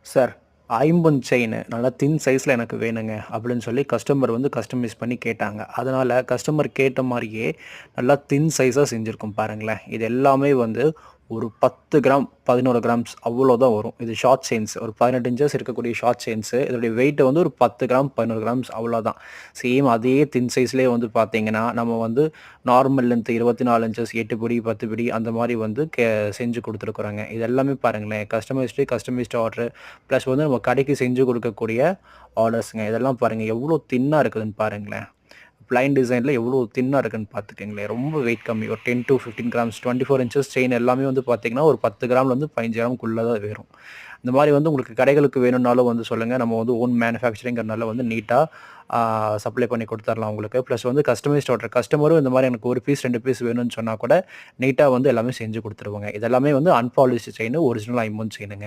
Sir, ஐம்பொன் chain நல்லா தின் சைஸ்ல எனக்கு வேணுங்க அப்படின்னு சொல்லி கஸ்டமர் வந்து கஸ்டமைஸ் பண்ணி கேட்டாங்க. அதனால கஸ்டமர் கேட்ட மாரியே நல்லா தின் சைஸா செஞ்சிருக்கோம் பாருங்களேன். இது எல்லாமே வந்து ஒரு 10 கிராம், 11 கிராம்ஸ் அவ்வளோதான் வரும். இது ஷார்ட் செயின்ஸ் ஒரு 18 இன்ச்சஸ் இருக்கக்கூடிய ஷார்ட் செயின்ஸு. இதோடைய வெயிட் வந்து ஒரு 10 கிராம், 11 கிராம்ஸ் அவ்வளோதான். சேம் அதே தின் சைஸ்லயே வந்து பார்த்தீங்கன்னா, நம்ம வந்து நார்மல் லென்த் 24 இன்ச்சஸ் 8 பிடி, 10 பிடி அந்த மாரி வந்து செஞ்சு குடுத்துருக்குறோங்க. இது எல்லாமே பாருங்களேன் கஸ்டமைஸ்டு ஆர்டரு ப்ளஸ் வந்து நம்ம கடைக்கு செஞ்சு கொடுக்கக்கூடிய ஆர்டர்ஸுங்க. இதெல்லாம் பாருங்க எவ்வளோ தின்னா இருக்குதுன்னு பாருங்களேன். பிளைன் டிசைன்ல எவ்வளோ தின்னா இருக்குன்னு பார்த்துக்கங்களேன். ரொம்ப வெயிட் கம்மி. ஒரு 10 டூ 15 கிராம்ஸ் 24 இன்ச்சஸ் செயின் எல்லாமே வந்து பார்த்தீங்கன்னா, ஒரு 10 கிராம்லேருந்து 15 கிராமுக்குள்ள தான் வரும். இந்த மாரி வந்து உங்களுக்கு கடைகளுக்கு வேணும்னாலும் வந்து சொல்லுங்க. நம்ம வந்து ஓன் மேனுஃபேக்சரிங்கிறனால வந்து நீட்டா சப்ளை பண்ணி குடுத்துரலாம் உங்களுக்கு. ப்ளஸ் வந்து கஸ்டமைஸ்ட் ஆர்டர். கஸ்டமரும் இந்த மாரி எனக்கு 1 பீஸ், 2 பீஸ் வேணும்னு சொன்னா கூட, நீட்டா வந்து எல்லாமே செஞ்சு குடுத்துருவோங்க. இதெல்லாமே வந்து அன்பாலிஷ்டு செயினு, ஒரிஜினல் ஐம்பொன் செயினுங்க.